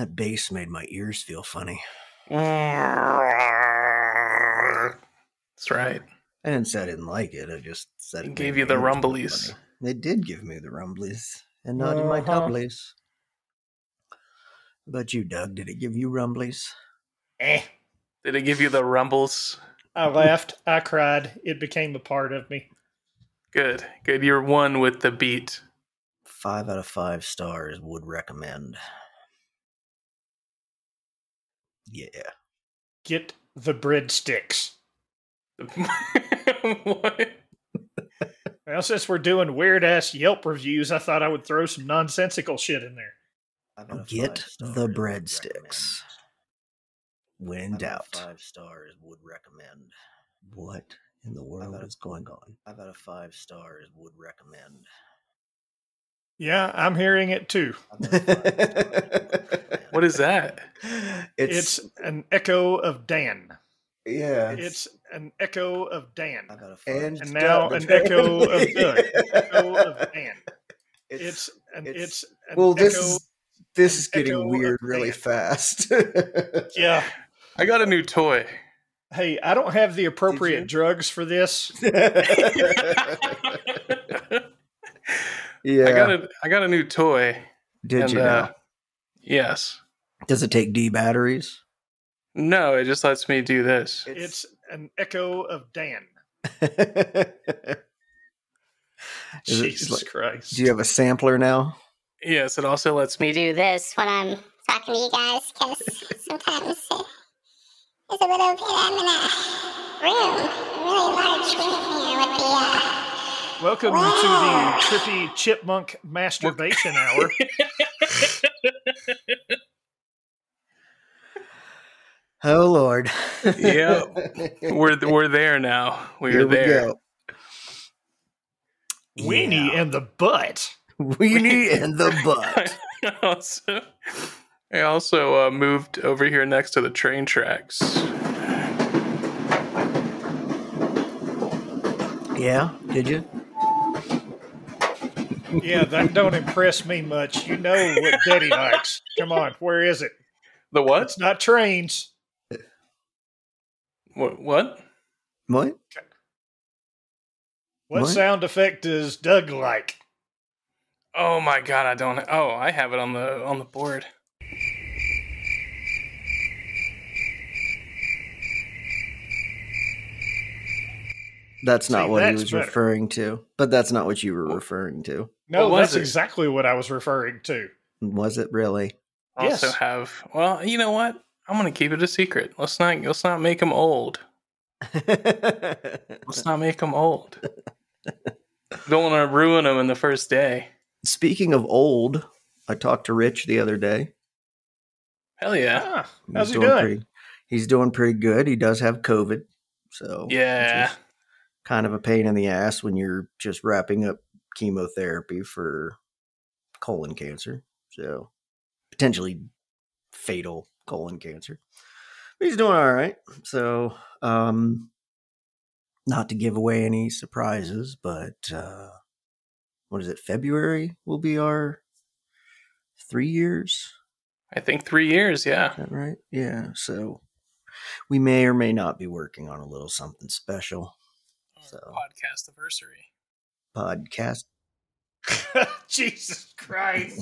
That bass made my ears feel funny. That's right. I didn't say I didn't like it. I just said It gave you the rumblies. They did give me the rumblies, and not in my tubblies. How about you, Doug? Did it give you rumblies? Did it give you the rumbles? I laughed. I cried. It became a part of me. Good. You're one with the beat. 5 out of 5 stars would recommend. Yeah. Get the breadsticks. What? Well, since we're doing weird-ass Yelp reviews, I thought I would throw some nonsensical shit in there. Get the breadsticks. When in doubt. 5 stars would recommend. What in the world is going on? 5 out of 5 stars would recommend. Yeah, I'm hearing it too. What is that? It's an echo of Dan. Yeah. It's an echo of Dan. And now an echo of Doug. Echo of Dan. It's an well, echo. this is getting weird really fast. Yeah. I got a new toy. Hey, I don't have the appropriate drugs for this. Yeah. I got a new toy. Did you know? Yes. Does it take D batteries? No, it just lets me do this. It's an echo of Dan. Jesus Christ. Do you have a sampler now? Yes, it also lets me do this when I'm talking to you guys, because sometimes there's a little bit. I'm in a room, a really large room here with the. Welcome to the Trippy Chipmunk Masturbation Hour. Oh Lord! Yeah, we're there now. We're there. Go. Weenie in the butt. Weenie in the butt. I also moved over here next to the train tracks. Yeah, did you? Yeah, that don't impress me much. You know what Daddy likes. Come on, where is it? The what? It's not trains. What? What? What sound effect does Doug like? Oh my God, I don't. Oh, I have it on the board. That's not what he was referring to. But that's not what you were referring to. No, that's exactly what I was referring to. Was it really? Yes. Also have. Well, you know what? I'm gonna keep it a secret. Let's not make them old. Let's not make them old. Don't want to ruin them in the first day. Speaking of old, I talked to Rich the other day. Hell yeah! How's he doing? He's doing pretty good. He does have COVID, so yeah. Kind of a pain in the ass when you're just wrapping up chemotherapy for colon cancer. So potentially fatal colon cancer. But he's doing all right. So not to give away any surprises, but what is it? February will be our 3 years. I think 3 years. Yeah. Is that right? Yeah. So we may or may not be working on a little something special. So podcast anniversary. Podcast. Jesus Christ.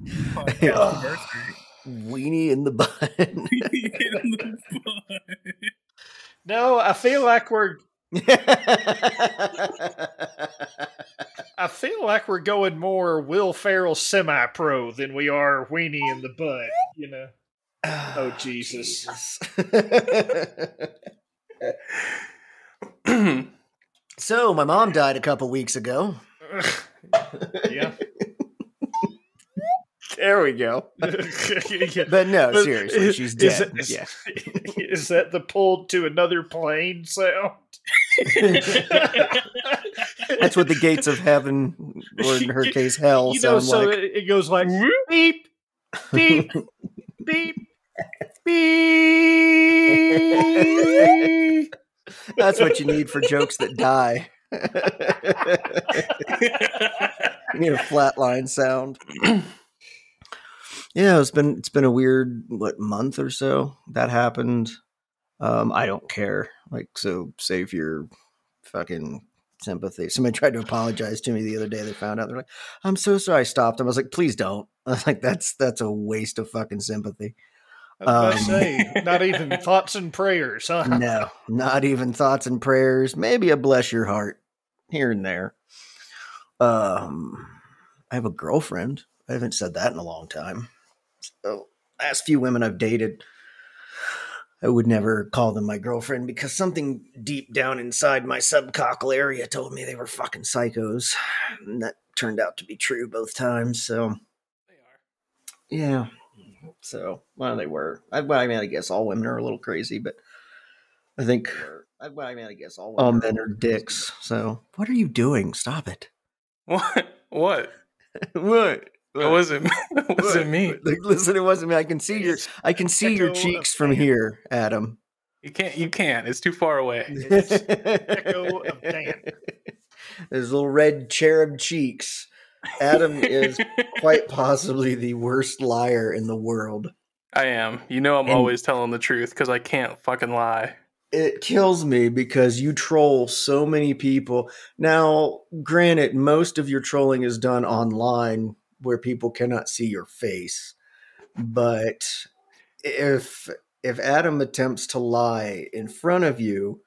Podcast anniversary. Weenie in the butt. No, I feel like we're going more Will Ferrell semi-pro than we are Weenie in the butt, you know. Oh, Jesus. So, my mom died a couple weeks ago. Yeah. There we go. But no, seriously, she's dead. Is that the pulled to another plane sound? That's what the gates of heaven, or in her case, hell, sound so like. It goes like beep, beep, beep, beep. That's what you need for jokes that die. You need a flatline sound. Yeah, it's been a weird month or so that happened. I don't care. Like, so save your fucking sympathy. Somebody tried to apologize to me the other day. They found out, they're like, "I'm so sorry." I stopped them. I was like, "Please don't." I was like, that's a waste of fucking sympathy. I was about to say, not even thoughts and prayers, huh? No, not even thoughts and prayers. Maybe a bless your heart here and there. I have a girlfriend. I haven't said that in a long time. So, last few women I've dated, I would never call them my girlfriend because something deep down inside my subcockle area told me they were fucking psychos. And that turned out to be true both times. So, They are. yeah. So, well, they were. I guess all women are a little crazy, but I think I guess all men are dicks. So, what are you doing? Stop it. What? What? What? It wasn't. It wasn't me. Like, listen, it wasn't me. I can see your Echo cheeks of from Dan. here, Adam. You can't. You can't. It's too far away. Echo of Dan. Those little red cherub cheeks. Adam is quite possibly the worst liar in the world. I am. You know, I'm And- always telling the truth because I can't fucking lie. It kills me because you troll so many people. Now, granted, most of your trolling is done online where people cannot see your face. But if Adam attempts to lie in front of you,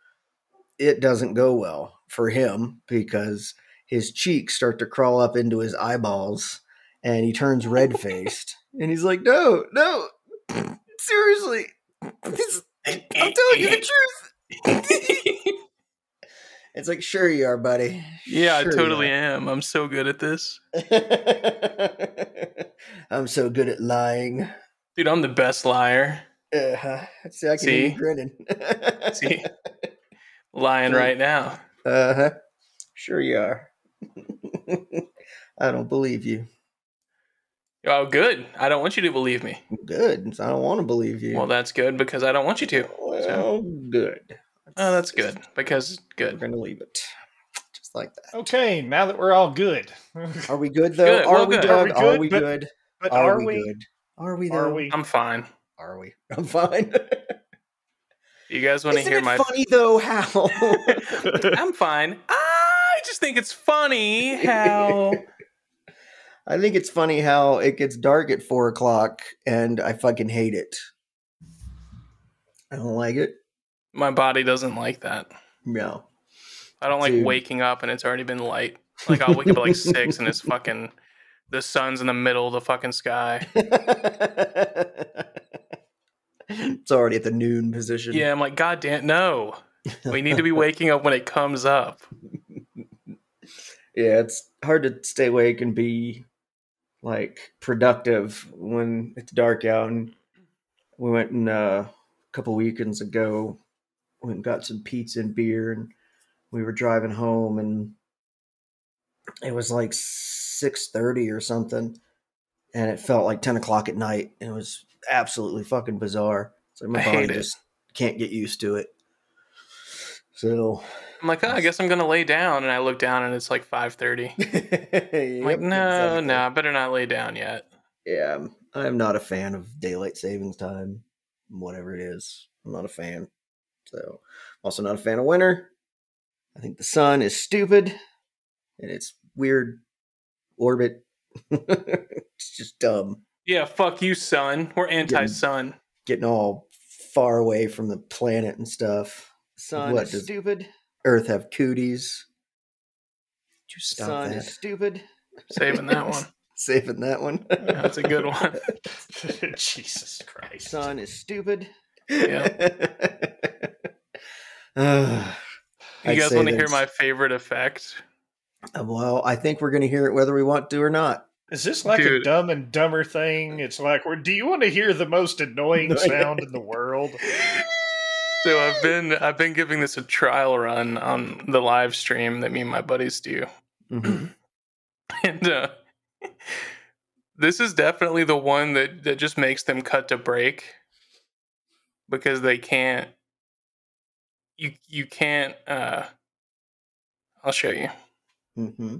it doesn't go well for him because his cheeks start to crawl up into his eyeballs and he turns red-faced. And he's like, no, seriously. I'm telling you the truth. It's like, sure you are, buddy. Yeah, Sure I you totally are. am. I'm so good at this. I'm so good at lying. Dude, I'm the best liar. See, I can hear you See? grinning. See? Lying right now. Uh-huh. Sure you are. I don't believe you. Oh, good. I don't want you to believe me. Good. I don't want to believe you. Well, that's good because I don't want you to. Well, good. Oh, that's good because We're good. going to leave it. Just like that. Okay, now that we're all good. Are we good, though? Good. Are Well, we, good. Doug? Are we Are we good? good? But Are we good? Are we, though? Are we? I'm fine. Are we? I'm fine. You guys want to Isn't hear it my... funny, though, how... I'm fine. I just think it's funny how... I think it's funny how it gets dark at 4 o'clock and I fucking hate it. I don't like it. My body doesn't like that. No. I don't like Dude. waking up and it's already been light. Like, I'll wake up at like 6 and it's fucking... The sun's in the middle of the fucking sky. It's already at the noon position. Yeah, I'm like, God damn, no. We need to be waking up when it comes up. Yeah, it's hard to stay awake and be like productive when it's dark out. And we went and a couple weekends ago, went and got some pizza and beer, and we were driving home, and it was like 6:30 or something, and it felt like 10 o'clock at night. It was absolutely fucking bizarre. So my I body hate it. just can't get used to it. So I'm like, oh, I guess I'm going to lay down. And I look down and it's like 5:30. I'm like, no, I better not lay down yet. Yeah, I'm not a fan of daylight savings time, whatever it is. I'm not a fan. So, I'm also not a fan of winter. I think the sun is stupid and its weird orbit. It's just dumb. Yeah, fuck you, sun. We're anti-sun. Getting all far away from the planet and stuff. Sun What is does- stupid. Earth have cooties. Did you stop Sun that? is Stupid. Saving that one. Saving that one. Yeah, that's a good one. Jesus Christ. Sun is stupid. Yeah. Uh, You I'd guys say want to hear that's- my favorite effect? Well, I think we're going to hear it whether we want to or not. Is this like a Dude. Dumb and Dumber thing? It's like, do you want to hear the most annoying sound in the world? So I've been giving this a trial run on the live stream that me and my buddies do. Mhm. And this is definitely the one that just makes them cut to break because they can't. You can't. I'll show you. Mm-hmm.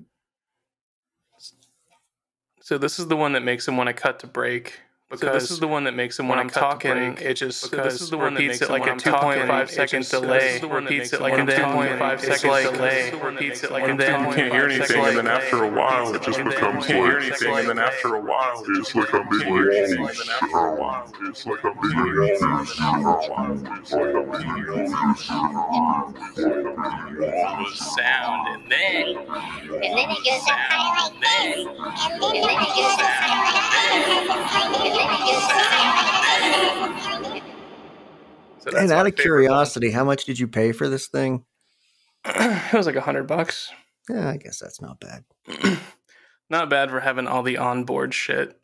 So this is the one that makes him want to cut to break. Because this is the one that makes him when I'm talking, it just this is the one repeats it like a 2.5 second delay. Repeats it like a 2.5 second delay. Repeats it like a 2.5 second delay. You can't hear anything, and then after a while, it just becomes like. You can't hear anything, and then after a while, it's like a big wall. It's like a big wall. Sound, and then it goes up high like this. And then it goes up high like this. So And out of curiosity, how much did you pay for this thing? It was like $100. Yeah, I guess that's not bad. Not bad for having all the onboard shit.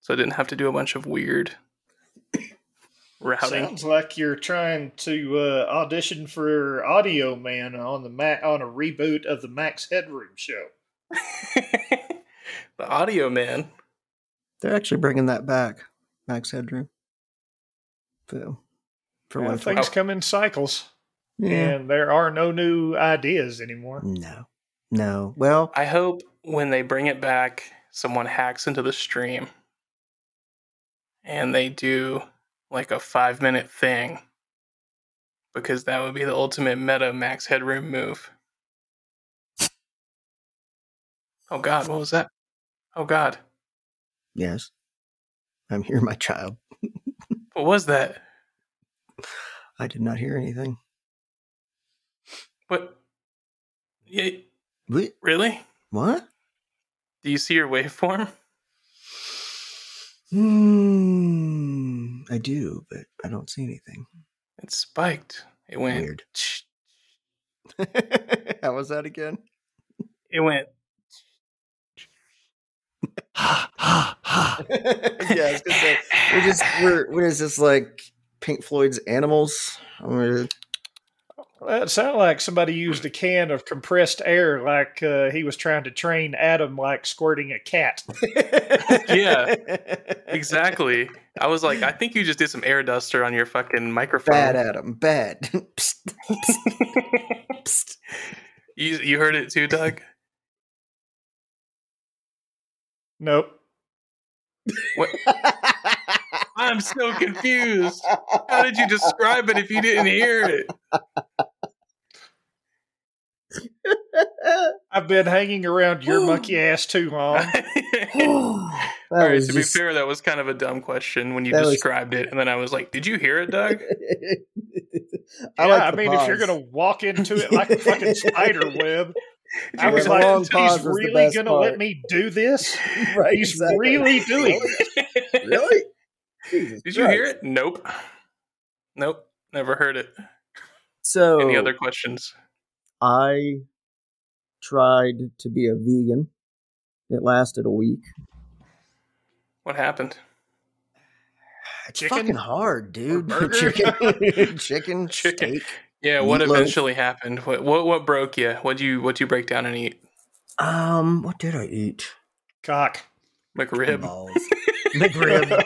So I didn't have to do a bunch of weird routing. Sounds like you're trying to audition for Audio Man on on a reboot of the Max Headroom show. The Audio Man. They're actually bringing that back, Max Headroom. So, for Well, things come in cycles, yeah. and there are no new ideas anymore. No. Well, I hope when they bring it back, someone hacks into the stream and they do like a 5-minute thing, because that would be the ultimate meta Max Headroom move. Oh God, what was that? Oh God. yes. I'm here, my child. What was that? I did not hear anything. What? Yeah, What? really? What? Do you see your waveform? I do, but I don't see anything. It spiked. It went Weird. How was that again? It went. Yeah, I was gonna say we're just like Pink Floyd's Animals. Well, it sounded like somebody used a can of compressed air, like he was trying to train Adam, like squirting a cat. Yeah, exactly. I was like, I think you just did some air duster on your fucking microphone. Bad, Adam. Bad. Psst, psst, psst. You heard it too, Doug? Nope. What? I'm so confused. How did you describe it if you didn't hear it? I've been hanging around your monkey ass too long. All right, to be fair, that was kind of a dumb question when you described it, and then I was like, "Did you hear it, Doug?" I mean, if you're gonna walk into it like a fucking spider web, I was like, "He's really gonna let me do this? Right? He's really doing it? Really? Did you hear it? Nope. Never heard it. So, any other questions? I tried to be a vegan. It lasted a week. What happened? It's fucking hard, dude. Chicken, steak. Yeah, what eventually happened? What broke you? What'd you break down and eat? What did I eat? Cock. McRib. Balls. McRib.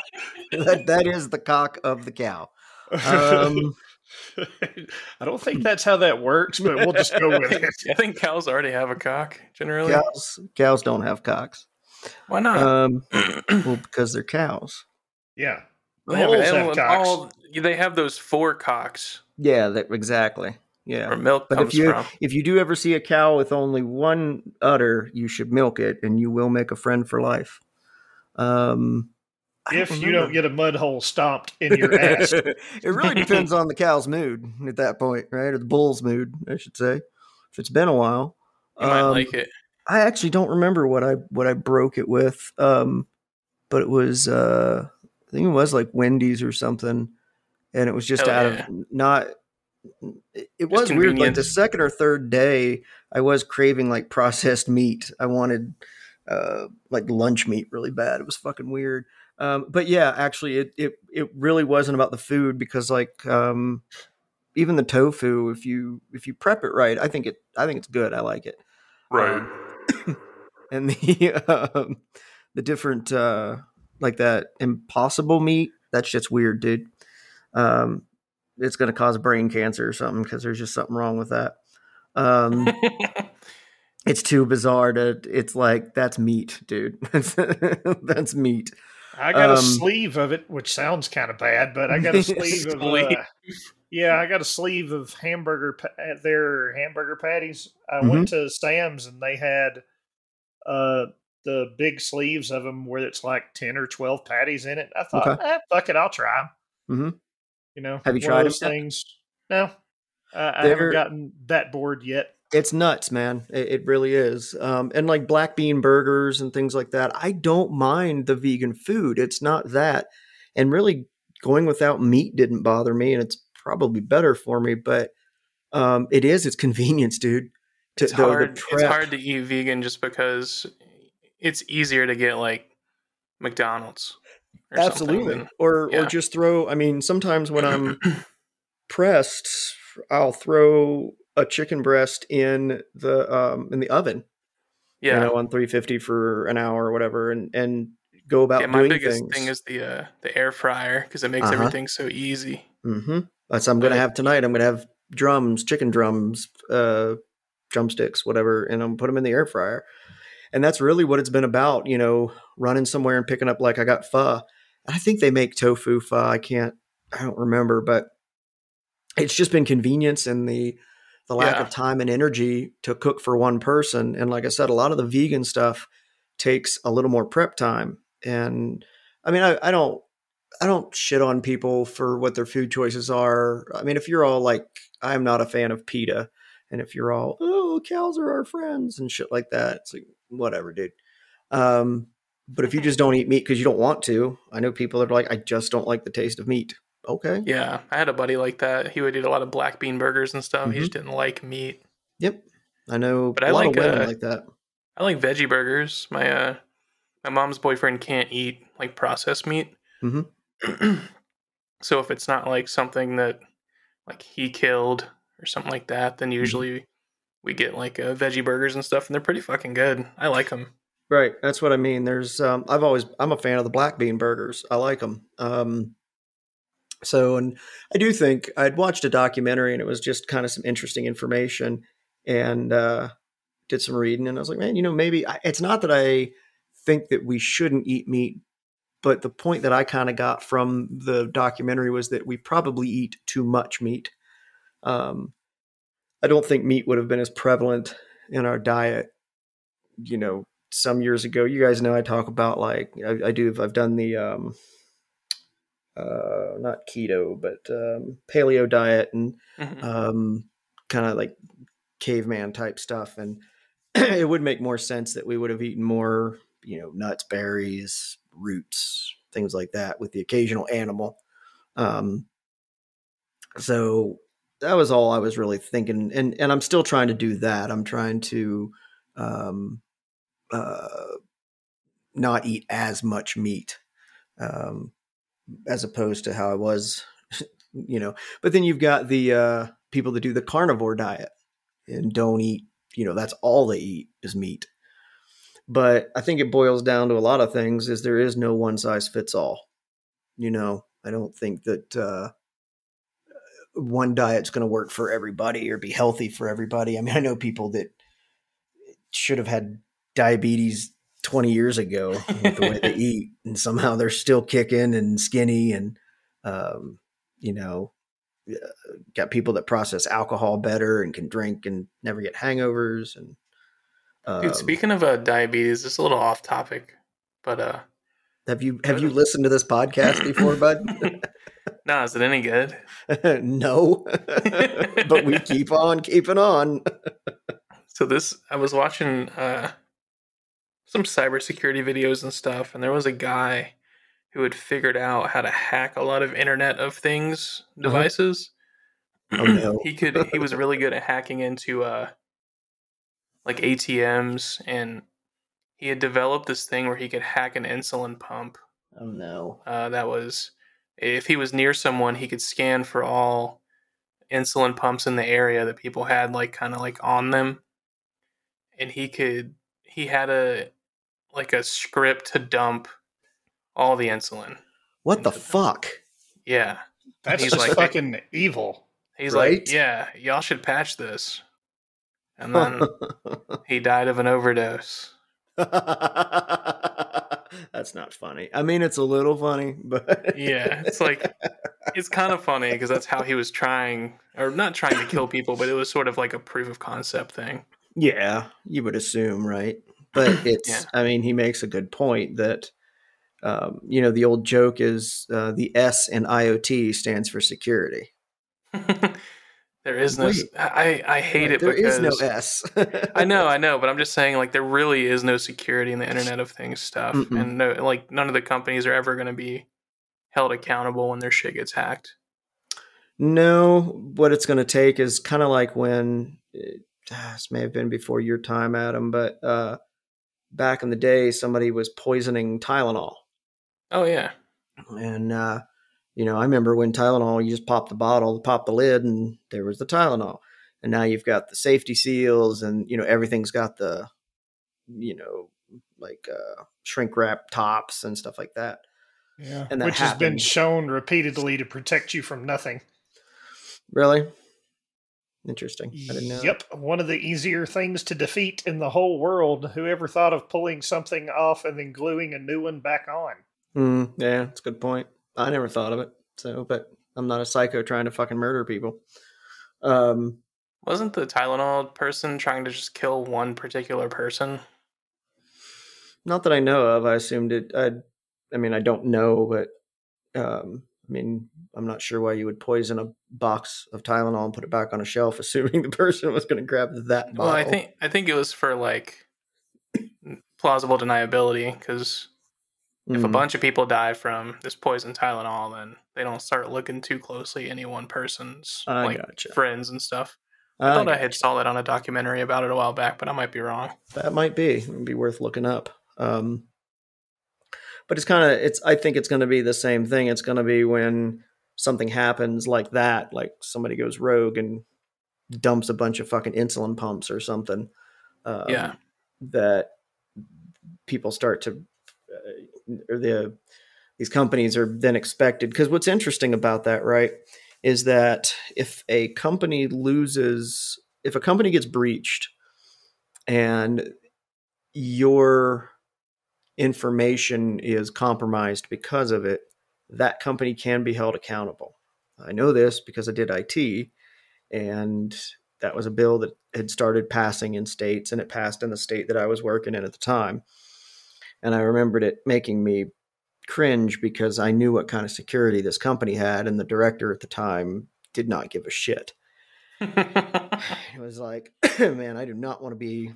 that is the cock of the cow. I don't think that's how that works, but we'll just go with it. I think cows already have a cock, generally. Cows don't have cocks. Why not? Well, because they're cows. Yeah. They have those 4 cocks. Yeah, exactly. Yeah. Where milk but comes from. If you do ever see a cow with only one udder, you should milk it, and you will make a friend for life. If you don't get a mud hole stomped in your ass. It really depends on the cow's mood at that point, right? Or the bull's mood, I should say. If it's been a while. You might like it. I actually don't remember what I broke it with. But it was I think it was like Wendy's or something. And it was just it was weird. Like the second or third day, I was craving like processed meat. I wanted like lunch meat really bad. It was fucking weird. But yeah, actually it really wasn't about the food, because like even the tofu, if you prep it right, I think it's good. I like it. Right. And the different like that impossible meat, that shit's weird, dude. It's going to cause brain cancer or something, because there's just something wrong with that. It's too bizarre it's like, that's meat, dude. That's meat. I got a sleeve of it, which sounds kind of bad, but I got a sleeve of I got a sleeve of their hamburger patties. I went to Sam's and they had the big sleeves of them where it's like 10 or 12 patties in it. I thought, fuck it, I'll try them. Have you tried those things? No, I haven't gotten that bored yet. It's nuts, man. It really is. And like black bean burgers and things like that. I don't mind the vegan food. It's not that. And really going without meat didn't bother me, and it's probably better for me, but it's convenience, dude. It's hard to eat vegan just because it's easier to get like McDonald's. Absolutely. Or just throw, sometimes when I'm pressed, I'll throw a chicken breast in the oven, on 350 for an hour or whatever, and go about doing things. My biggest thing is the air fryer, because it makes everything so easy. That's what I'm going to have tonight. I'm going to have chicken drums, drumsticks, whatever, and I'm going to put them in the air fryer. And that's really what it's been about, running somewhere and picking up, like I got pho. I think they make tofu pho. I don't remember, but it's just been convenience and the lack of time and energy to cook for one person. And like I said, a lot of the vegan stuff takes a little more prep time. And I don't shit on people for what their food choices are. If you're all like, I'm not a fan of PETA, and if you're all, oh, cows are our friends and shit like that, it's like, whatever, dude. But if you just don't eat meat because you don't want to, I know people that are like, I just don't like the taste of meat. Okay. Yeah, I had a buddy like that. He would eat a lot of black bean burgers and stuff. He just didn't like meat. Yep. I know a lot of women like that. I like veggie burgers. My mom's boyfriend can't eat like processed meat. So if it's not like something that like he killed or something like that, then usually we get like veggie burgers and stuff, and they're pretty fucking good. I like them. Right. That's what I mean. There's I'm a fan of the black bean burgers. I like them. And I do think I'd watched a documentary, and it was just kind of some interesting information, and did some reading, and I was like, man, maybe it's not that I think that we shouldn't eat meat, but the point that I kind of got from the documentary was that we probably eat too much meat. I don't think meat would have been as prevalent in our diet, some years ago. You guys know I talk about, like, I've done the not keto, but paleo diet and kind of like caveman type stuff. And it would make more sense that we would have eaten more, nuts, berries, roots, things like that, with the occasional animal. So that was all I was really thinking. And I'm still trying to do that. I'm trying to not eat as much meat, as opposed to how I was, but then you've got the people that do the carnivore diet and don't eat, that's all they eat is meat. But I think it boils down to a lot of things, is there is no one size fits all. I don't think that one diet's going to work for everybody or be healthy for everybody. I know people that should have had diabetes 20 years ago with the way they eat, and somehow they're still kicking and skinny, and got people that process alcohol better and can drink and never get hangovers. And dude, speaking of diabetes, it's a little off topic, but have you listened to this podcast before, bud? No, is it any good? No, but we keep on keeping on. So I was watching some cybersecurity videos and stuff, and there was a guy who had figured out how to hack a lot of Internet of Things devices. Oh no. He was really good at hacking into like ATMs, and he had developed this thing where he could hack an insulin pump. Oh no. That was, if he was near someone, he could scan for all insulin pumps in the area that people had like kind of like on them, and he had a script to dump all the insulin. What the fuck? Yeah. That's just fucking evil. He's right? Like, yeah, y'all should patch this. and then he died of an overdose. That's not funny. I mean, it's a little funny, but yeah, it's like it's kind of funny because that's how he was trying, or not trying to kill people, but it was sort of like a proof of concept thing. Yeah, you would assume, right? But it's, I mean, he makes a good point that, the old joke is the S in IoT stands for security. There is no. I hate it there because is no S. I know, but I'm just saying, like, there really is no security in the Internet of Things stuff, and none of the companies are ever going to be held accountable when their shit gets hacked. No, what it's going to take is kind of like when this may have been before your time, Adam, but back in the day, somebody was poisoning Tylenol. Oh yeah, and I remember when Tylenol, you just pop the bottle, pop the lid, and there was the Tylenol. And now you've got the safety seals, and everything's got the shrink wrap tops and stuff like that. Yeah, and that which has been shown repeatedly to protect you from nothing. Really? Interesting. I didn't know. Yep, one of the easier things to defeat in the whole world. Whoever thought of pulling something off and then gluing a new one back on? Yeah, that's a good point. I never thought of it. But I'm not a psycho trying to fucking murder people. Wasn't the Tylenol person trying to just kill one particular person? Not that I know of. I assumed it. I don't know, but I'm not sure why you would poison a box of Tylenol and put it back on a shelf, assuming the person was going to grab that bottle. Well, I think it was for like plausible deniability, because if a bunch of people die from this poison Tylenol, then they don't start looking too closely at any one person's friends and stuff. I thought I had saw that on a documentary about it a while back, but I might be wrong. That might be. It'd be worth looking up. But I think it's going to be the same thing. It's going to be when something happens like that, like somebody goes rogue and dumps a bunch of fucking insulin pumps or something. That people start to, these companies are then expected. Because what's interesting about that, right, is that if a company gets breached and your information is compromised because of it, that company can be held accountable. I know this because I did IT, and that was a bill that had started passing in states, and it passed in the state that I was working in at the time. And I remembered it making me cringe because I knew what kind of security this company had, and the director at the time did not give a shit. It was like, man, I do not want to be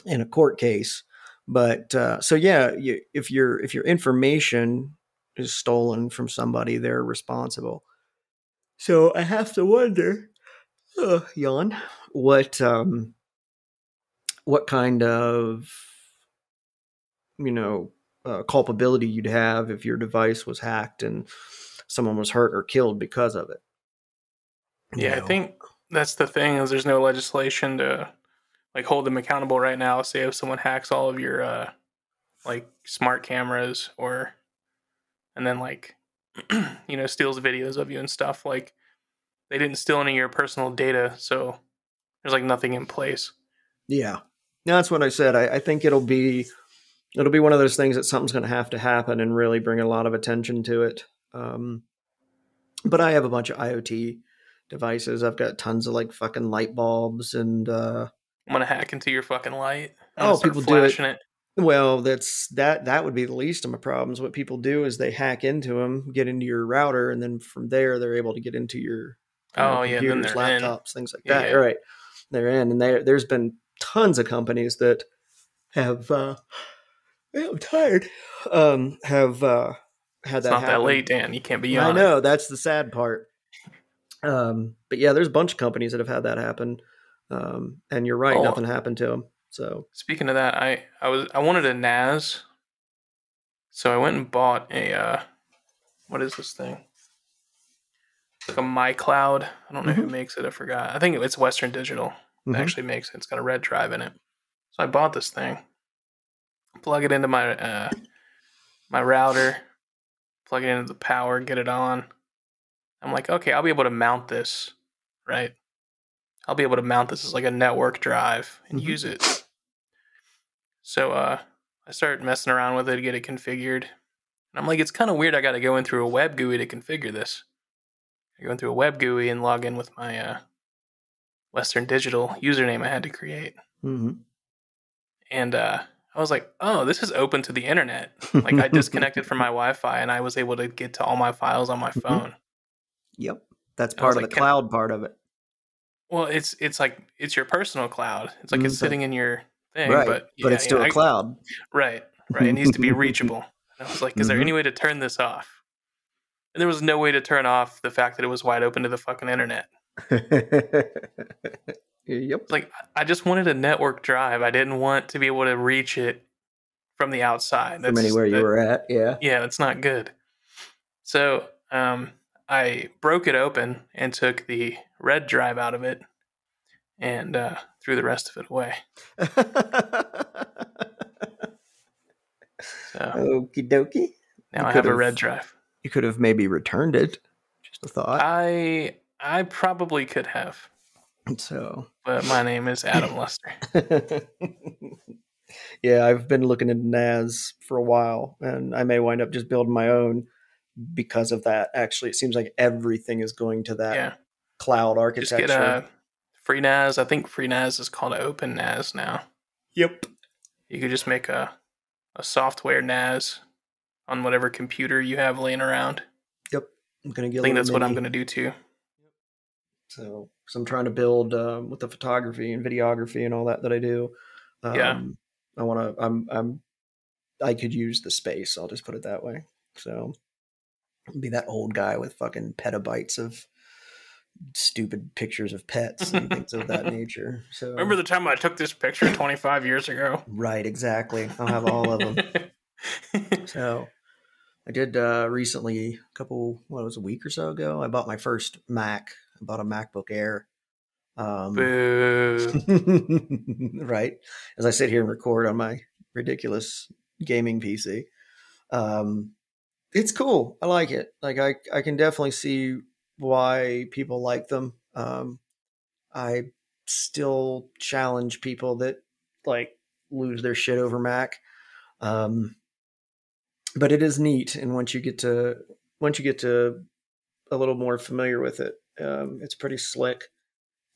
in a court case. But if your information is stolen from somebody, they're responsible. So I have to wonder, yawn, what kind of culpability you'd have if your device was hacked and someone was hurt or killed because of it. I think that's the thing, is there's no legislation to like hold them accountable right now. Say if someone hacks all of your like smart cameras, and then like steals videos of you and stuff, like they didn't steal any of your personal data, so there's like nothing in place. Yeah, that's what I said. I think it'll be one of those things that something's going to happen and really bring a lot of attention to it. But I have a bunch of IoT devices. I've got tons of like fucking light bulbs, and I'm gonna hack into your fucking light. People do it. Well, that would be the least of my problems. What people do is they hack into them, get into your router, and then from there they're able to get into your computers, laptops, things like that. Yeah. Right, they're in, and there's been tons of companies that have. I'm tired. Have had that happen. It's not that late, Dan. You can't be on. I know, that's the sad part. But yeah, there's a bunch of companies that have had that happen. And you're right, nothing happened to them. So speaking of that, I wanted a NAS, so I went and bought a what is this thing? It's like a MyCloud. I don't know who makes it. I forgot. I think it's Western Digital that actually makes it. It's got a red drive in it. So I bought this thing. Plug it into my my router. Plug it into the power. Get it on. I'm like, okay, I'll be able to mount this, right? I'll be able to mount this as like a network drive and use it. So I started messing around with it to get it configured. And I'm like, it's kind of weird. I got to go in through a web GUI to configure this. I go in through a web GUI and log in with my Western Digital username I had to create. And I was like, oh, this is open to the internet. Like I disconnected from my Wi-Fi and I was able to get to all my files on my phone. Yep. That's part of the cloud part of it. Well, it's like, it's your personal cloud. It's like it's sitting in your thing. Right. But it's still a cloud. Right. It needs to be reachable. And I was like, is there any way to turn this off? And there was no way to turn off the fact that it was wide open to the fucking internet. Yep. Like, I just wanted a network drive. I didn't want to be able to reach it from the outside. From anywhere you were at, yeah. Yeah, that's not good. So I broke it open and took the red drive out of it and threw the rest of it away. So, okie dokie. Now I have a red drive. You could have maybe returned it. Just a thought. I probably could have. So, but my name is Adam Lester. Yeah, I've been looking into NAS for a while, and I may wind up just building my own because of that. Actually, it seems like everything is going to that cloud architecture. Just get a free NAS. I think free NAS is called Open NAS now. Yep. You could just make a software NAS on whatever computer you have laying around. Yep. I think that's what I'm going to do too. So I'm trying to build with the photography and videography and all that I do. I could use the space. I'll just put it that way. So I'll be that old guy with fucking petabytes of stupid pictures of pets and things of that nature. So remember the time I took this picture 25 years ago? Right, exactly. I'll have all of them. So I did recently, a week or so ago, I bought my first Mac. I bought a MacBook Air. Boo. Right. As I sit here and record on my ridiculous gaming PC. It's cool. I like it. Like I can definitely see why people like them. I still challenge people that like lose their shit over Mac. But it is neat. And once you get to a little more familiar with it, it's pretty slick.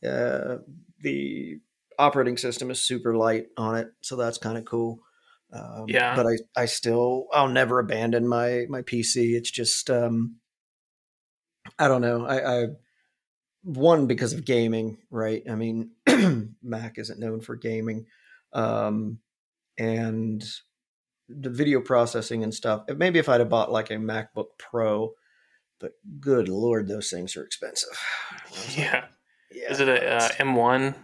The operating system is super light on it, so that's kind of cool. But I'll never abandon my PC. It's just I don't know. I one, because of gaming, right? I mean, Mac isn't known for gaming, and the video processing and stuff. Maybe if I'd have bought like a MacBook Pro, but good Lord, those things are expensive. Yeah. Is it a M1?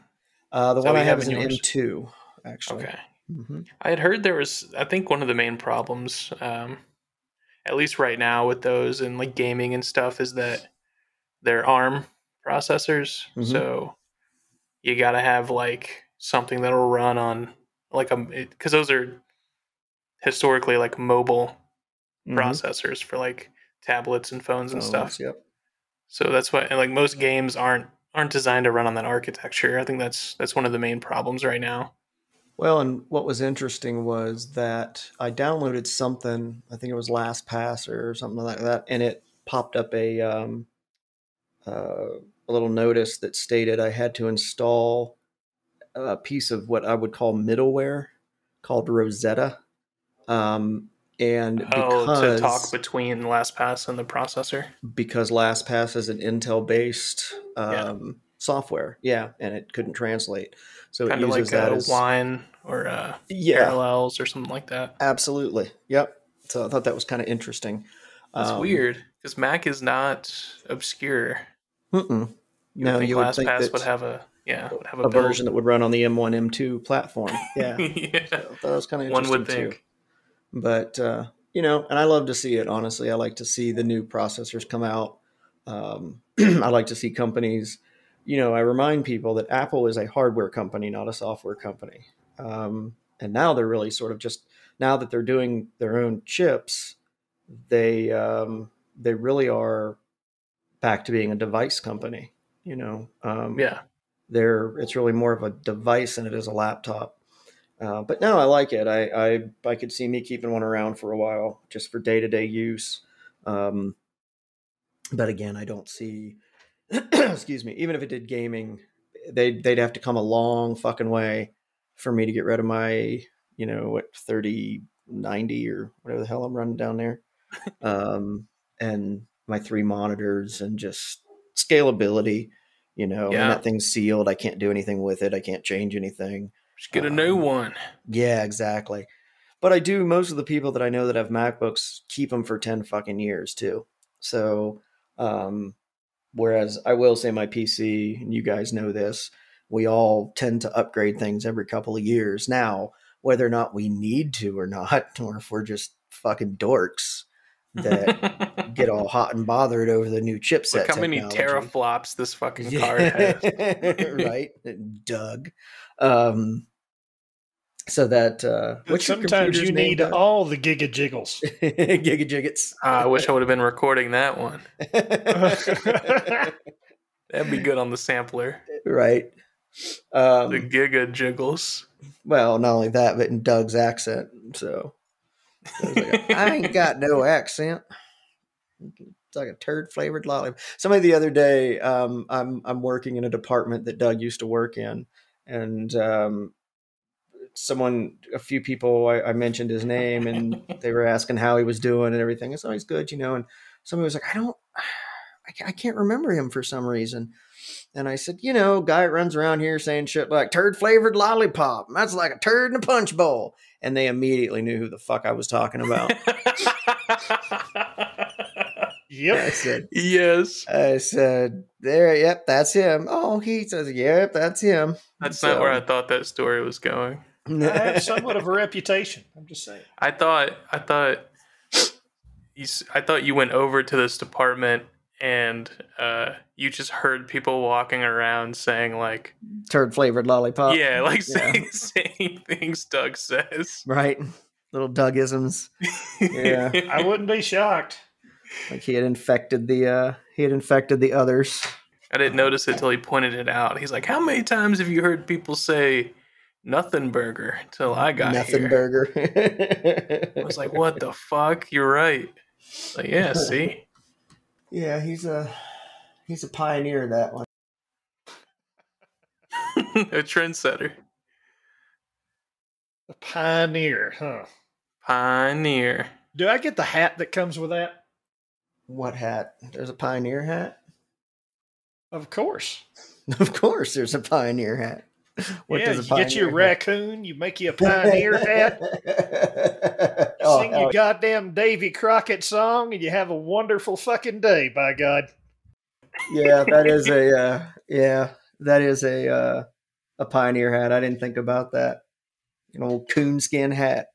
The one I have is an M2, actually. Okay. Mm-hmm. I had heard there was, I think one of the main problems, at least right now with those and like gaming and stuff, is that they're ARM processors. Mm-hmm. So you got to have like something that'll run on like because those are historically like mobile processors for like tablets and phones and stuff. Yep. So that's why, and like most games aren't designed to run on that architecture. I think that's one of the main problems right now. Well, and what was interesting was that I downloaded something, I think it was LastPass or something like that, and it popped up a little notice that stated I had to install a piece of what I would call middleware called Rosetta. And to talk between LastPass and the processor, because LastPass is an Intel-based software, and it couldn't translate, so kind it uses like that as Wine or Parallels or something like that. Absolutely, yep. So I thought that was kind of interesting. That's weird because Mac is not obscure. No, you would think LastPass would have a version that would run on the M1, M2 platform. Yeah, So that was kind of interesting. One would think. Too. But, and I love to see it, honestly. I like to see the new processors come out. I like to see companies, I remind people that Apple is a hardware company, not a software company. And now they're really sort of just, now that they're doing their own chips, they really are back to being a device company, it's really more of a device than it is a laptop. But no, I like it. I could see me keeping one around for a while just for day-to-day use. But again, I don't see, excuse me, even if it did gaming, they'd have to come a long fucking way for me to get rid of my, 3090 or whatever the hell I'm running down there. And my 3 monitors and just scalability, when that thing's sealed, I can't do anything with it. I can't change anything. Just get a new one. Yeah, exactly. But I do, most of the people that I know that have MacBooks keep them for 10 fucking years too. So, whereas I will say my PC, and you guys know this, we all tend to upgrade things every couple of years now, whether or not we need to or not, or if we're just fucking dorks that get all hot and bothered over the new chipset. Look how many teraflops this fucking card has. Right, Doug. So that sometimes you need all the gigajiggles. Gigajiggets. I wish I would have been recording that one. That'd be good on the sampler. Right. The gigajiggles. Well, not only that, but in Doug's accent. So I was like, I ain't got no accent. It's like a turd flavored lollipop. Somebody the other day, I'm working in a department that Doug used to work in, and a few people, I mentioned his name, and they were asking how he was doing and everything. And so he's good, and somebody was like, I can't remember him for some reason. And I said, guy runs around here saying shit like turd flavored lollipop. That's like a turd in a punch bowl. And they immediately knew who the fuck I was talking about. Yep. I said, yes. I said, there, yep, that's him. Oh, he says, yep, that's him. That's not where I thought that story was going. I have somewhat of a reputation. I'm just saying. I thought you went over to this department and you just heard people walking around saying like turd flavored lollipop. Yeah, like saying things Doug says. Right. Little doug-isms. Yeah. I wouldn't be shocked. Like he had infected the others. I didn't notice it till he pointed it out. He's like, how many times have you heard people say nothing burger till I got nothing here? Burger. I was like, what the fuck? You're right. Like, yeah, see? Yeah, he's a pioneer of that one. A trendsetter. A pioneer, huh? Pioneer. Do I get the hat that comes with that? What hat? There's a pioneer hat? Of course. Of course there's a pioneer hat. What you get you a raccoon, you make you a pioneer hat. Sing your goddamn Davy Crockett song, and you have a wonderful fucking day, by God. Yeah, that is a pioneer hat. I didn't think about that. An old coonskin hat.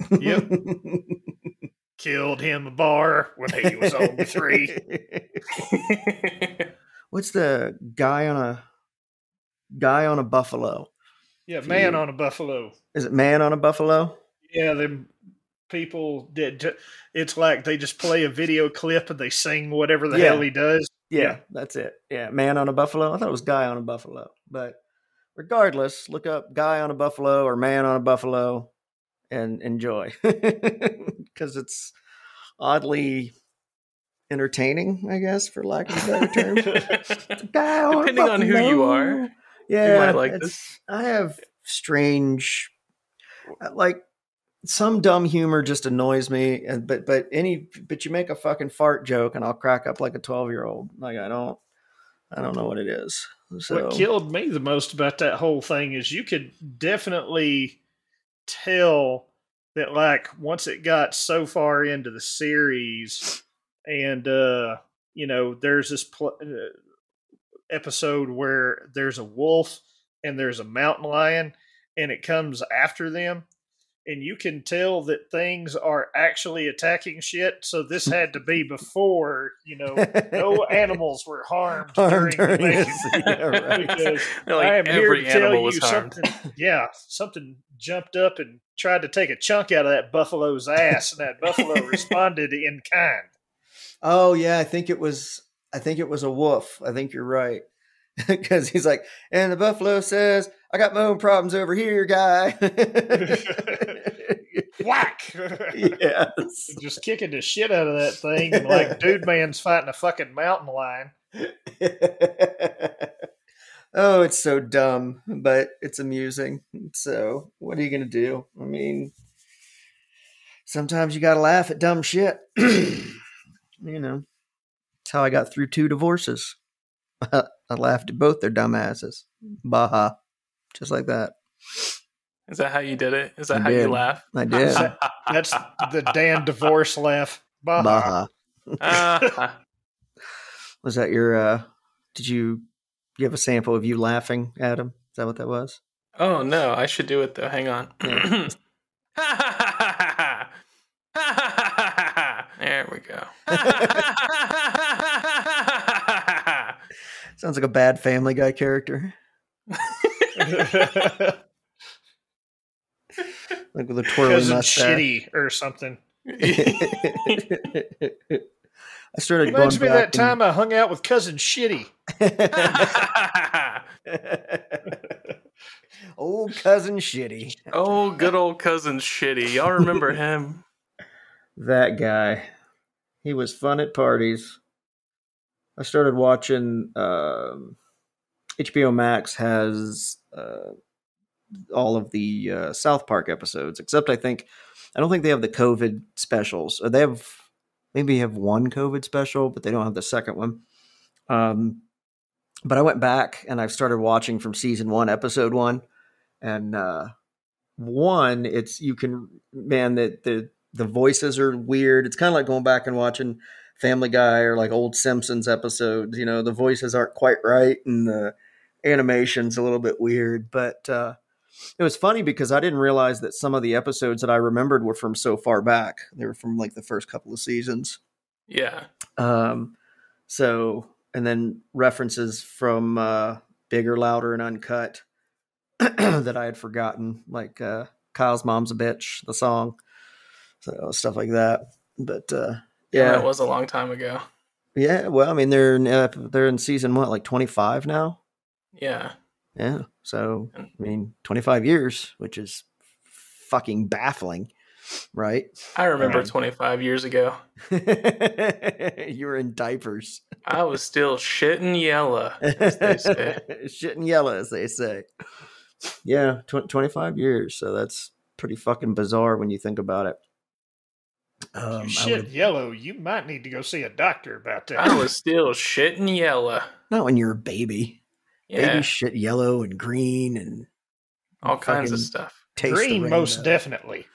Yep. Killed him a bar when he was only 3. What's the guy on a buffalo? Yeah, man on a buffalo. Is it man on a buffalo? Yeah, them people did. It's like they just play a video clip and they sing whatever the hell he does. Yeah, that's it. Yeah, man on a buffalo. I thought it was guy on a buffalo, but regardless, look up guy on a buffalo or man on a buffalo and enjoy because it's oddly entertaining, I guess, for lack of a better term. Depending on who you are, yeah, you might like this. I have strange, like some dumb humor just annoys me, but you make a fucking fart joke and I'll crack up like a 12-year-old. Like I don't know what it is. So. What killed me the most about that whole thing is you could definitely tell that, like, once it got so far into the series and, there's this episode where there's a wolf and there's a mountain lion and it comes after them. And you can tell that things are actually attacking shit. So this had to be before, no animals were harmed during this. Yeah, right. Because I am here to tell you something. Yeah, something jumped up and tried to take a chunk out of that buffalo's ass, and that buffalo responded in kind. Oh yeah, I think it was a wolf. I think you're right. Because he's like, and the buffalo says, I got my own problems over here, guy. Whack! Yes. Just kicking the shit out of that thing. And like Dude Man's fighting a fucking mountain lion. Oh, it's so dumb, but it's amusing. So what are you going to do? I mean, sometimes you got to laugh at dumb shit. You know, that's how I got through 2 divorces. I laughed at both their dumb asses. Baha. Just like that. Is that how you did it? Is that how you laugh? I did. That's the Dan divorce laugh. Baha. Was that your, did you have a sample of you laughing, Adam? Is that what that was? Oh, no. I should do it, though. Hang on. Yeah. There we go. Sounds like a bad Family Guy character. Like with a twirly Cousin mustache. Shitty or something. I started Reminds going me back of that time I hung out with Cousin Shitty. Old Cousin Shitty. Oh, good old Cousin Shitty. Y'all remember him? That guy. He was fun at parties. I started watching HBO Max has all of the South Park episodes, except I don't think they have the COVID specials. Or they maybe have one COVID special, but they don't have the second one. But I went back and I've started watching from season 1, episode 1. And one, the voices are weird. It's kind of like going back and watching Family Guy or like old Simpsons episodes. You know, the voices aren't quite right and the animation's a little bit weird. But it was funny because I didn't realize that some of the episodes that I remembered were from so far back. They were from like the first couple of seasons. Yeah. So, and then references from Bigger, Louder, and Uncut that I had forgotten, like Kyle's Mom's a Bitch, the song. So stuff like that. But yeah, that was a long time ago. Yeah, well, I mean, they're in season what, like 25 now? Yeah. Yeah. So, I mean, 25 years, which is fucking baffling, right? I remember 25 years ago. You were in diapers. I was still shitting yellow, as they say. Shitting yellow, as they say. Yeah, 25 years. So that's pretty fucking bizarre when you think about it. You shit yellow, you might need to go see a doctor about that. I was still shitting yellow. Not when you're a baby. Yeah. Baby shit yellow and green and all kinds of stuff. Green, most definitely.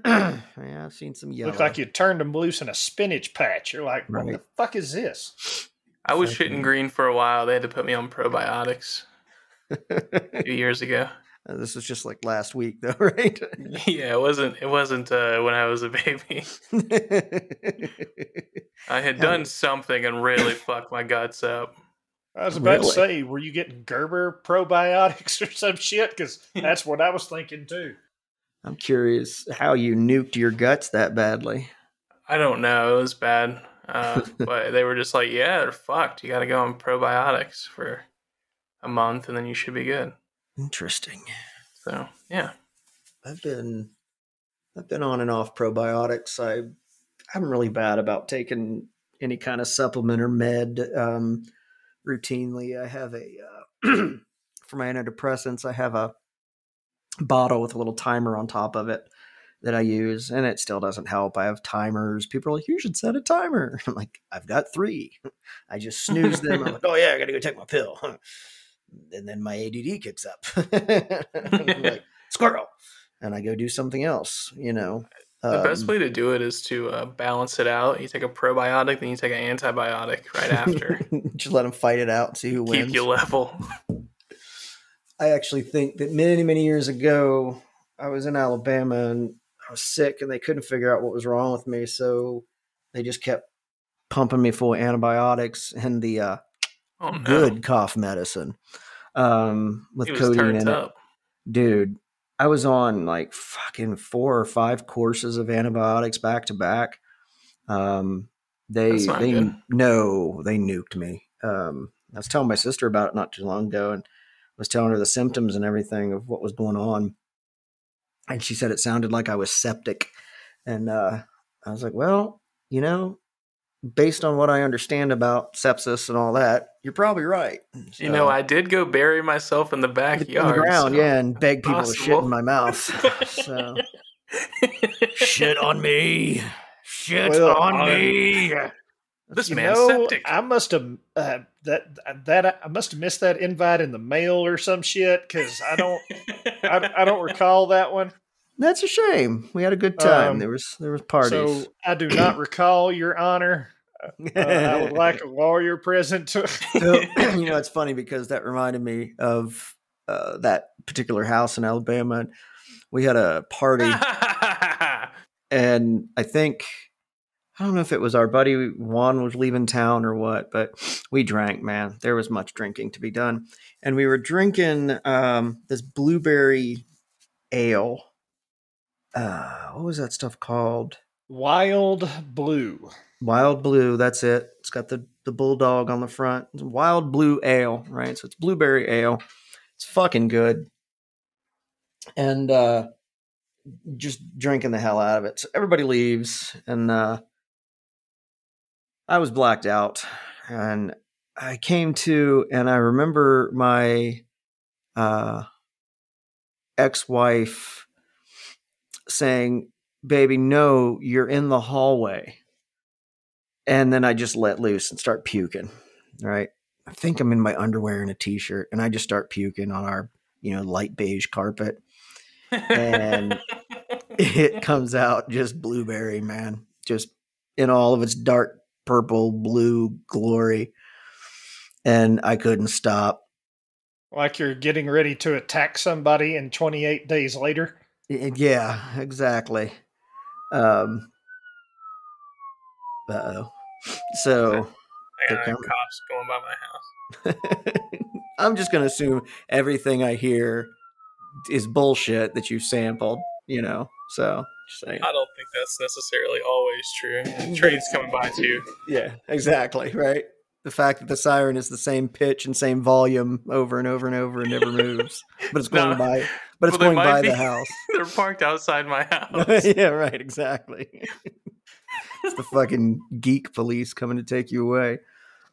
Yeah, I've seen some yellow. Look like you turned them loose in a spinach patch. You're like, what the fuck is this? I was shitting green for a while. They had to put me on probiotics a few years ago. This was just like last week, though, right? Yeah, it wasn't when I was a baby. I had done something and really fucked my guts up. I was about to say, were you getting Gerber probiotics or some shit? Because that's what I was thinking too. I'm curious how you nuked your guts that badly. I don't know. It was bad. But they were just like, yeah, they're fucked. You got to go on probiotics for a month and then you should be good. Interesting. So, yeah. I've been on and off probiotics. I'm really bad about taking any kind of supplement or med routinely. I have for my antidepressants, I have a bottle with a little timer on top of it that I use, and it still doesn't help. I have timers. People are like, you should set a timer. I'm like, I've got 3. I just snooze them. I'm like, oh yeah, I got to go take my pill. And then my ADD kicks up. I'm like, squirrel. And I go do something else, you know. The best way to do it is to balance it out. You take a probiotic, then you take an antibiotic right after. Just let them fight it out and see who wins. Keep you level. I actually think that many, many years ago, I was in Alabama and I was sick and they couldn't figure out what was wrong with me. So they just kept pumping me full of antibiotics and the good cough medicine with codeine in it. Dude, I was on like fucking 4 or 5 courses of antibiotics back to back. They nuked me. I was telling my sister about it not too long ago, and was telling her the symptoms and everything of what was going on. And she said it sounded like I was septic. And I was like, well, based on what I understand about sepsis and all that, you're probably right. So, I did go bury myself in the backyard. In the ground, and beg people to shit in my mouth. So, shit on me. Shit on me. This man's septic. I must have I must have missed that invite in the mail or some shit, because I don't recall that one. That's a shame. We had a good time. There was parties. So I do not recall, Your Honor. I would like a lawyer present. So, it's funny because that reminded me of that particular house in Alabama. We had a party, and I don't know if it was our buddy Juan was leaving town or what, but we drank, man. There was much drinking to be done. And we were drinking this blueberry ale. What was that stuff called? Wild Blue. Wild Blue, that's it. It's got the bulldog on the front. It's Wild Blue Ale, right? So it's blueberry ale. It's fucking good. And just drinking the hell out of it. So everybody leaves, and I was blacked out, and I came to, and I remember my ex-wife saying, baby, no, you're in the hallway. And then I just let loose and start puking, right? I think I'm in my underwear and a t-shirt, and I just start puking on our, light beige carpet. And it comes out just blueberry, man. Just in all of its dark purple, blue glory. And I couldn't stop. Like you're getting ready to attack somebody, and 28 days later? Yeah, exactly. Uh-oh. So I got cops going by my house. I'm just going to assume everything I hear is bullshit that you sampled, so just saying. I don't think that's necessarily always true. Trains coming by too. Yeah, exactly, right? The fact that the siren is the same pitch and same volume over and over and over and never moves, but it's going by. But it's going by the house. They're parked outside my house. Yeah, right. Exactly. It's the fucking geek police coming to take you away.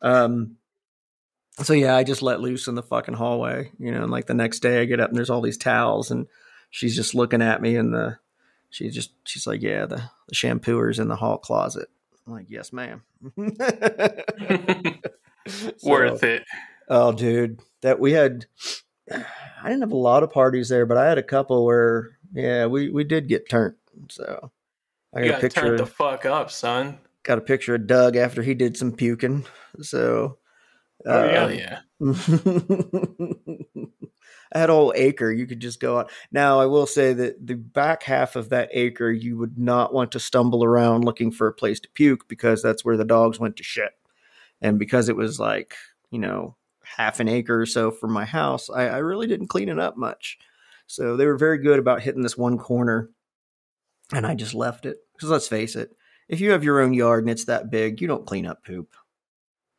So yeah, I just let loose in the fucking hallway, and like the next day I get up and there's all these towels, and she's just looking at me, and she's like, yeah, the shampooer's in the hall closet. I'm like, yes, ma'am. Worth it. Oh, dude, I didn't have a lot of parties there, but I had a couple where, yeah, we did get turned. So I got a picture. Turned the fuck up, son. Got a picture of Doug after he did some puking. So, yeah. I had a whole acre. You could just go out. Now, I will say that the back half of that acre, you would not want to stumble around looking for a place to puke, because that's where the dogs went to shit. And because it was like, half an acre or so from my house, I really didn't clean it up much. So they were very good about hitting this one corner, and I just left it. Because let's face it, if you have your own yard and it's that big, you don't clean up poop.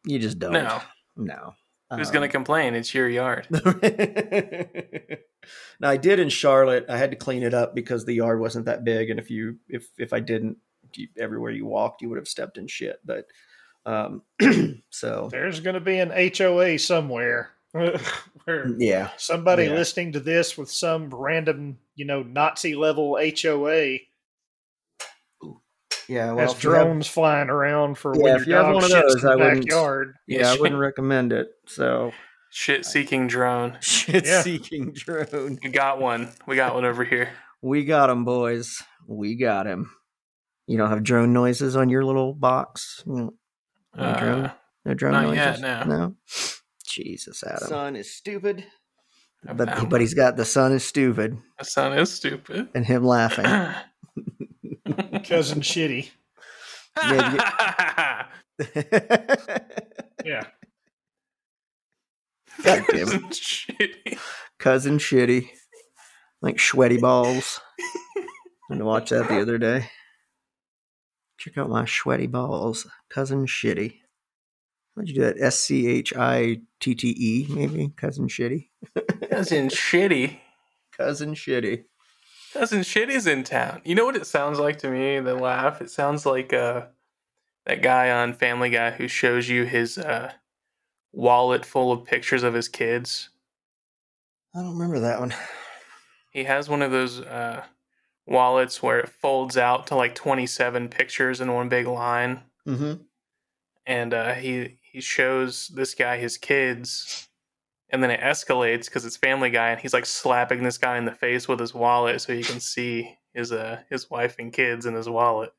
You just don't. No. Who's going to complain? It's your yard. Now, I did in Charlotte. I had to clean it up because the yard wasn't that big. And if I didn't, everywhere you walked, you would have stepped in shit. But so there's going to be an HOA somewhere where somebody listening to this with some random, Nazi level HOA. Yeah, well, has drones flying around for when your dog shits in the backyard. Yeah, I wouldn't recommend it. So, shit-seeking drone. Shit-seeking drone. We got one. We got one over here. We got him, boys. We got him. You don't have drone noises on your little box? No drone not noises? Yet, no. Jesus, Adam. The sun is stupid. But he's got the sun is stupid. The sun is stupid. And him laughing. Cousin Shitty. Yeah. Yeah. God damn it. Cousin Shitty. Like sweaty balls. I had to watch that the other day. Check out my sweaty balls. Cousin Shitty. How'd you do that? SCHITTE, maybe? Cousin Shitty? Cousin Shitty. Cousin Shitty. Cousin Shitty's in town. You know what it sounds like to me, the laugh? It sounds like that guy on Family Guy who shows you his wallet full of pictures of his kids. I don't remember that one. He has one of those wallets where it folds out to like 27 pictures in one big line. Mm-hmm. And he shows this guy his kids, and then it escalates because it's Family Guy, and he's like slapping this guy in the face with his wallet so you can see his wife and kids in his wallet.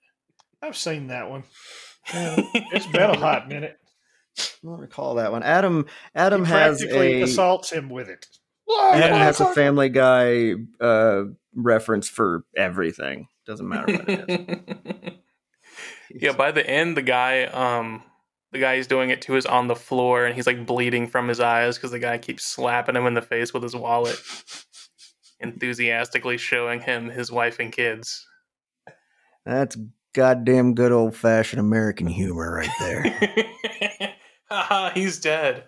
I've seen that one. It's been a hot minute. I don't recall that one. Adam He has practically assaults him with it. Adam has a Family Guy reference for everything. Doesn't matter what it is. Yeah, by the end, the guy he's doing it to is on the floor, and he's like bleeding from his eyes because the guy keeps slapping him in the face with his wallet, enthusiastically showing him his wife and kids. That's goddamn good old-fashioned American humor right there. Haha, he's dead.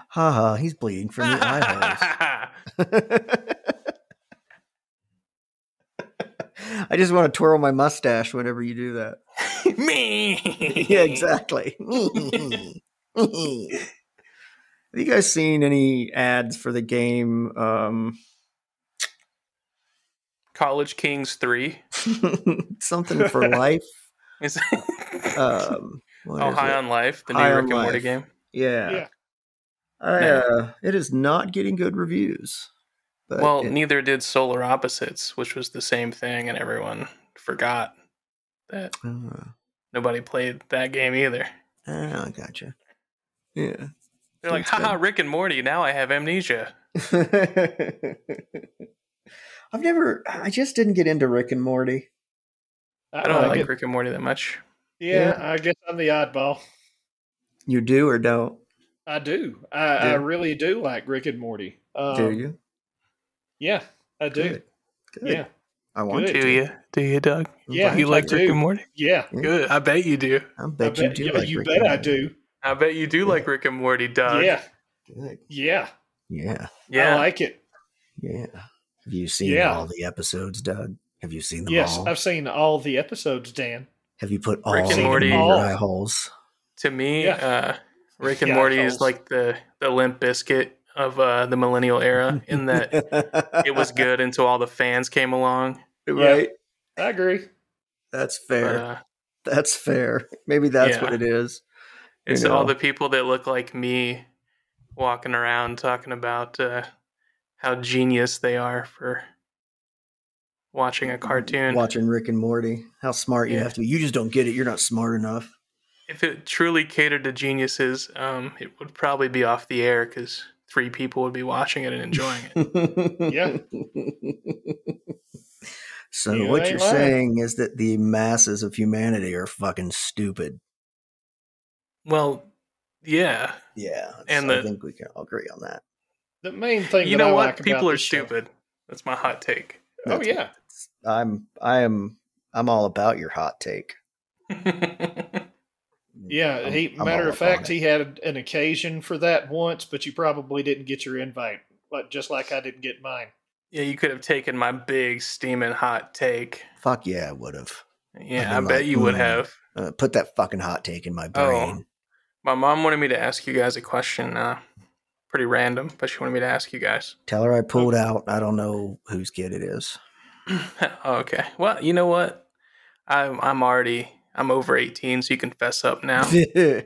Haha, he's bleeding from the eye holes. I just want to twirl my mustache whenever you do that. Me. Yeah, exactly. Have you guys seen any ads for the game College Kings 3? Something for life? Is High on Life, the new High Rick on and Morty Life. game. Yeah. No. It is not getting good reviews. But Well, neither did Solar Opposites, which was the same thing, and everyone forgot that nobody played that game either. I gotcha. Yeah. They're like, haha, Rick and Morty, now I have amnesia. I just didn't get into Rick and Morty. I don't like Rick and Morty that much. Yeah, I guess I'm the oddball. You do or don't? I do. I really do like Rick and Morty. Do you? Yeah, I do. Good. Yeah. I want to. Do you? Do you, Doug? Yeah. You like Rick and Morty? Yeah. Good. I bet you do. I bet you do. Yeah, you bet I do. I bet you do like Rick and Morty, Doug. Yeah. Good. Yeah. Yeah. I like it. Yeah. Have you seen all the episodes, Doug? Have you seen them all? Yes, I've seen all the episodes, Dan. Have you put all Rick and of Morty them in your eye holes? To me, Rick and Morty is like the Limp Bizkit of the millennial era, in that it was good until all the fans came along. Right? Yeah, I agree. That's fair. That's fair. Maybe that's what it is. It's all the people that look like me walking around talking about how genius they are for watching a cartoon. Watching Rick and Morty. How smart you have to be. You just don't get it. You're not smart enough. If it truly catered to geniuses, it would probably be off the air because 3 people would be watching it and enjoying it. Yeah. So what you're saying is that the masses of humanity are fucking stupid. Well, yeah. Yeah. And I think we can all agree on that. The main thing you know what? People are stupid. That's my hot take. Oh yeah. I'm all about your hot take. Yeah, matter of fact, he had an occasion for that once, but you probably didn't get your invite, just like I didn't get mine. Yeah, you could have taken my big steaming hot take. Fuck yeah, I would have. Yeah, I bet you would have. Put that fucking hot take in my brain. My mom wanted me to ask you guys a question. Pretty random, but she wanted me to ask you guys. Tell her I pulled out. I don't know whose kid it is. Okay. Well, you know what? I'm over 18, so you can fess up now. I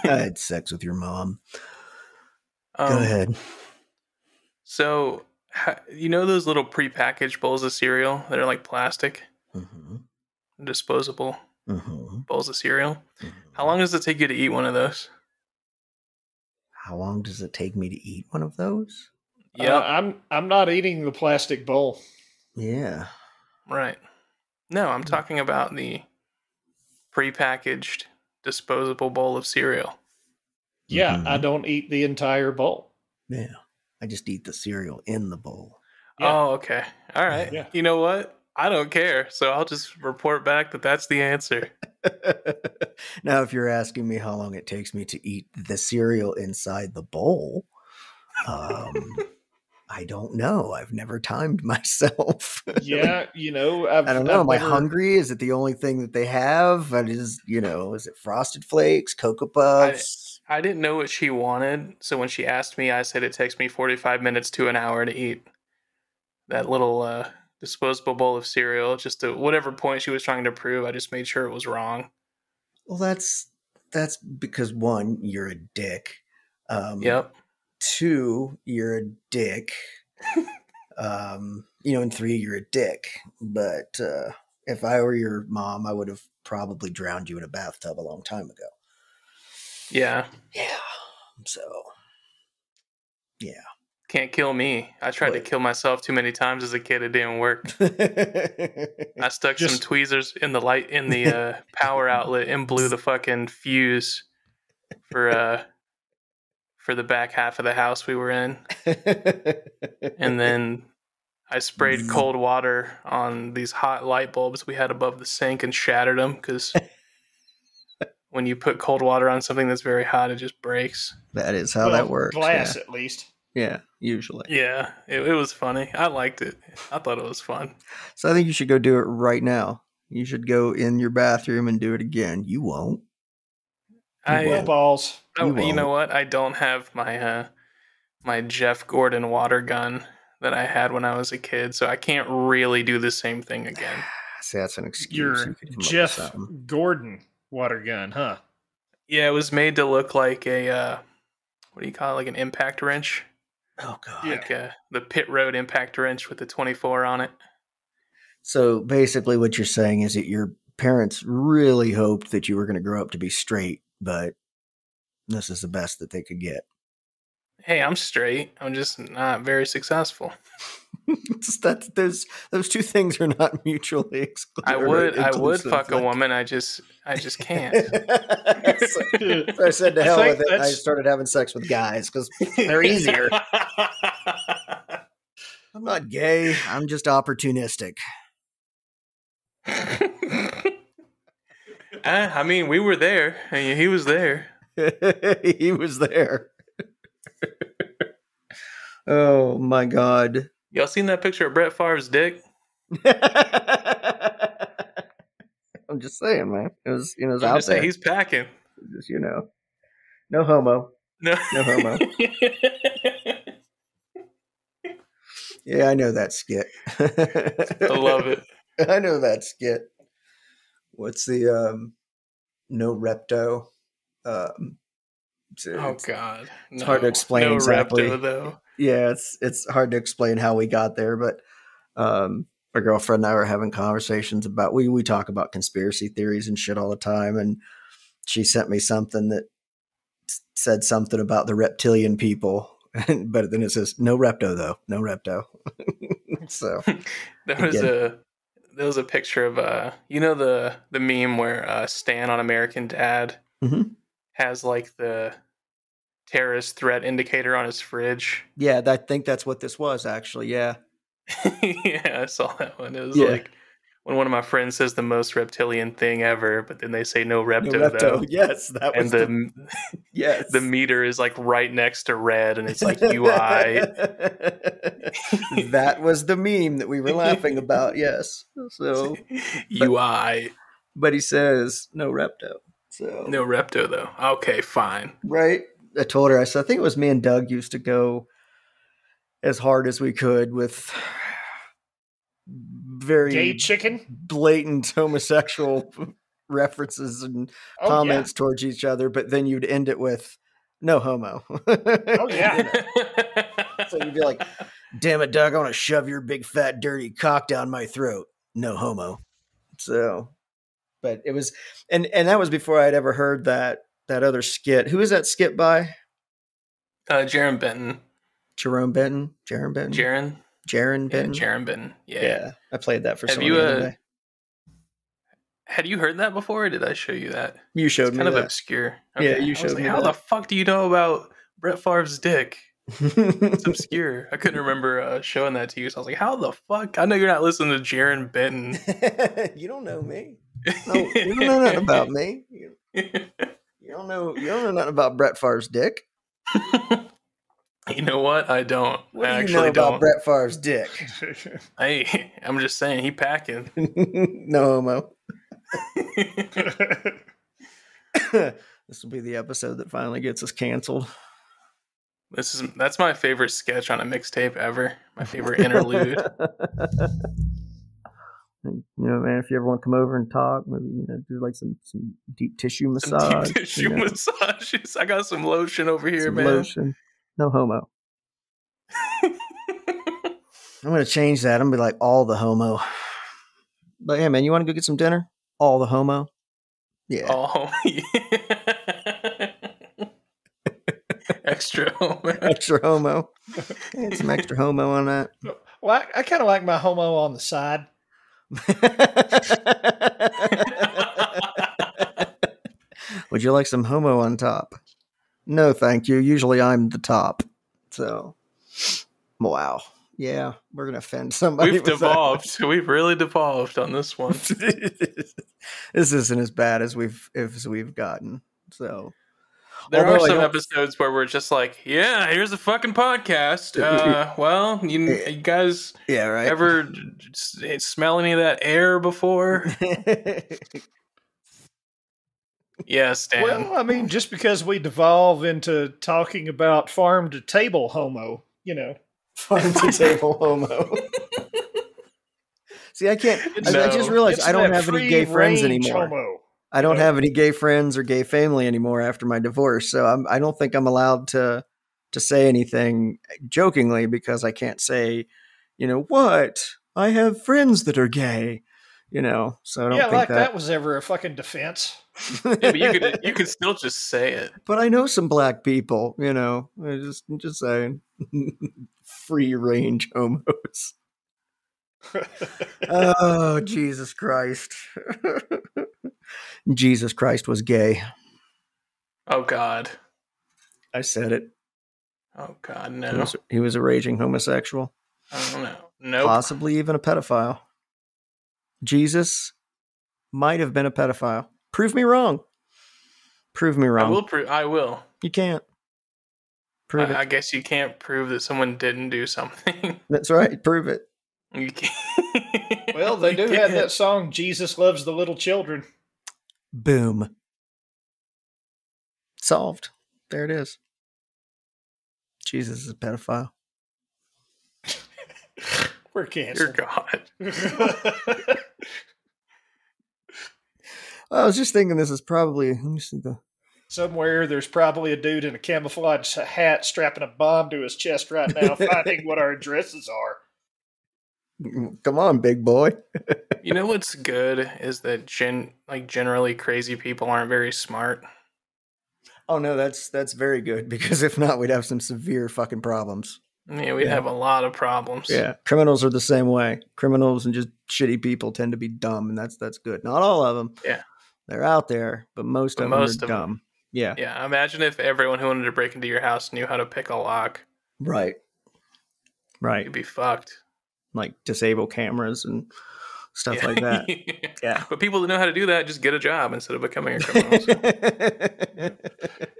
had sex with your mom. Go ahead. So, you know those little prepackaged bowls of cereal that are like plastic? Mm-hmm. Disposable bowls of cereal? Mm-hmm. How long does it take you to eat one of those? How long does it take me to eat one of those? Yeah, I'm not eating the plastic bowl. Yeah. Right. No, I'm talking about the prepackaged disposable bowl of cereal. Yeah, I don't eat the entire bowl. Yeah. I just eat the cereal in the bowl. Yeah. Oh, okay. All right. Yeah. You know what? I don't care, so I'll just report back that that's the answer. Now, if you're asking me how long it takes me to eat the cereal inside the bowl, I don't know. I've never timed myself. Yeah, I don't know. Am I hungry? Is it the only thing that they have? Is it Frosted Flakes, Cocoa Puffs? I didn't know what she wanted, so when she asked me, I said it takes me 45 minutes to an hour to eat that little disposable bowl of cereal. Just to whatever point she was trying to prove, I just made sure it was wrong. Well, that's because, one, you're a dick. Yep. 2, you're a dick. And 3, you're a dick. But if I were your mom, I would have probably drowned you in a bathtub a long time ago. Yeah. Yeah. So, yeah. Can't kill me. I tried to kill myself too many times as a kid. It didn't work. I stuck some tweezers in the power outlet and blew the fucking fuse for the back half of the house we were in. And then I sprayed cold water on these hot light bulbs we had above the sink and shattered them because when you put cold water on something that's very hot, it just breaks. That is how that works. Glass, at least. Yeah, usually. Yeah, it was funny. I liked it. I thought it was fun. So I think you should go do it right now. You should go in your bathroom and do it again. You won't. Balls. You know what? I don't have my my Jeff Gordon water gun that I had when I was a kid, so I can't really do the same thing again. See, that's an excuse. Your Jeff Gordon water gun, huh? Yeah, it was made to look like a what do you call it? Like an impact wrench. Oh god! Like the pit road impact wrench with the 24 on it. So basically, what you're saying is that your parents really hoped that you were going to grow up to be straight, but this is the best that they could get. Hey, I'm straight. I'm just not very successful. Those two things are not mutually exclusive. I would fuck a woman. I just can't. So I said to hell with it. I started having sex with guys because they're easier. I'm not gay. I'm just opportunistic. I mean, we were there. And he was there. He was there. Oh my god. Y'all seen that picture of Brett Favre's dick? I'm just saying, man. It was I'm out just there. saying, he's packing. Just, no homo. No homo. Yeah, I know that skit. I love it. I know that skit. What's the no repto? Oh God, it's hard to explain exactly. Repto, though. Yeah, it's hard to explain how we got there, but my girlfriend and I were having conversations about we talk about conspiracy theories and shit all the time, and she sent me something that said something about the reptilian people, but then it says no repto though, no repto. So there was a picture of the meme where Stan on American Dad has like the terrorist threat indicator on his fridge. Yeah, I think that's what this was actually. Yeah. Yeah, I saw that one. It was like when one of my friends says the most reptilian thing ever, but then they say no repto, though. Yes, that was yes. The meter is like right next to red, and it's like UI. That was the meme that we were laughing about. Yes, so UI. But he says no repto. So no repto though. Okay, fine. Right. I told her. I said I think it was me and Doug used to go as hard as we could with very gay chicken, blatant homosexual references and comments towards each other, but then you'd end it with no homo. Oh yeah. So you'd be like, damn it, Doug, I want to shove your big fat dirty cock down my throat. No homo. So, but it was, and that was before I'd ever heard that other skit. Who is that skit by? Jaron Benton. Jerome Benton? Jaron Benton? Jaron Benton? Yeah, Jaron Benton. Yeah. I played that for someone the other day. Had you heard that before, or did I show you that? You showed me kind that. of obscure. Okay. Yeah, you showed me how that. the fuck do you know about Brett Favre's dick? It's obscure. I couldn't remember showing that to you, so I was like, how the fuck? I know you're not listening to Jaron Benton. You don't know me. No, you don't know nothing about me. You don't know nothing about Brett Favre's dick. You know what? I don't. What I do you know about Brett Favre's dick? I'm just saying, he packing. No homo. This will be the episode that finally gets us canceled. That's my favorite sketch on a mixtape ever. My favorite interlude. You know, man, if you ever want to come over and talk, maybe, do like some deep tissue massage. Deep tissue massages. I got some lotion over here, man. Lotion. No homo. I'm going to change that. I'm going to be like, all the homo. But yeah, man, you want to go get some dinner? All the homo? Yeah. Oh, yeah. Extra homo. Extra homo. Get some extra homo on that. Well, I kind of like my homo on the side. Would you like some homo on top? No, thank you. Usually I'm the top. So, wow. Yeah, we're going to offend somebody. We've devolved. We've really devolved on this one. This isn't as bad as we've gotten. So, there are some episodes where we're just like, yeah, here's a fucking podcast. Well, you guys ever smell any of that air before? Yeah, Stan. Well, I mean, just because we devolve into talking about farm to table homo, Farm to table homo. See, I can't. I just realized I don't have any gay friends anymore. Homo. I don't have any gay friends or gay family anymore after my divorce, so I don't think I'm allowed to say anything jokingly because I can't say, what? I have friends that are gay, So I don't think that was ever a fucking defense. Yeah, but you could still just say it. But I know some black people, I'm just saying, free range homos. Oh, Jesus Christ. Jesus Christ was gay. Oh, God. I said it. Oh, God, no. He was a raging homosexual. I don't know. Nope. Possibly even a pedophile. Jesus might have been a pedophile. Prove me wrong. Prove me wrong. I will. You can't. Prove it. I guess you can't prove that someone didn't do something. That's right. Prove it. You can't. Well, they do have that song, Jesus Loves the Little Children. Boom. Solved. There it is. Jesus is a pedophile. We're canceled. Dear God. I was just thinking this is probably... Let me see the... Somewhere there's probably a dude in a camouflage hat strapping a bomb to his chest right now, finding what our addresses are. Come on, big boy. You know what's good is that generally crazy people aren't very smart. Oh no, that's very good, because if not, we'd have some severe fucking problems. Yeah, we'd have a lot of problems. Yeah, criminals are the same way. Criminals and just shitty people tend to be dumb, and that's good. Not all of them. Yeah, they're out there, but most of them are dumb. Yeah. Yeah. Imagine if everyone who wanted to break into your house knew how to pick a lock. Right. You'd be fucked. Like disable cameras and stuff like that. Yeah. But people that know how to do that just get a job instead of becoming a criminal.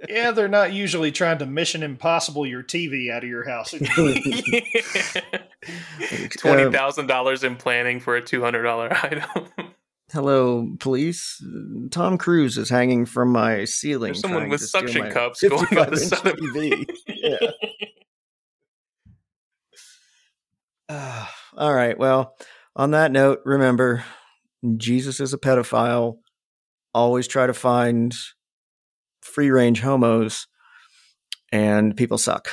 Yeah, they're not usually trying to Mission Impossible your TV out of your house. $20,000 in planning for a $200 item. Hello, police. Tom Cruise is hanging from my ceiling. There's someone with suction cups going on the side of TV. Yeah. All right. Well, on that note, remember, Jesus is a pedophile. Always try to find free range homos, and people suck.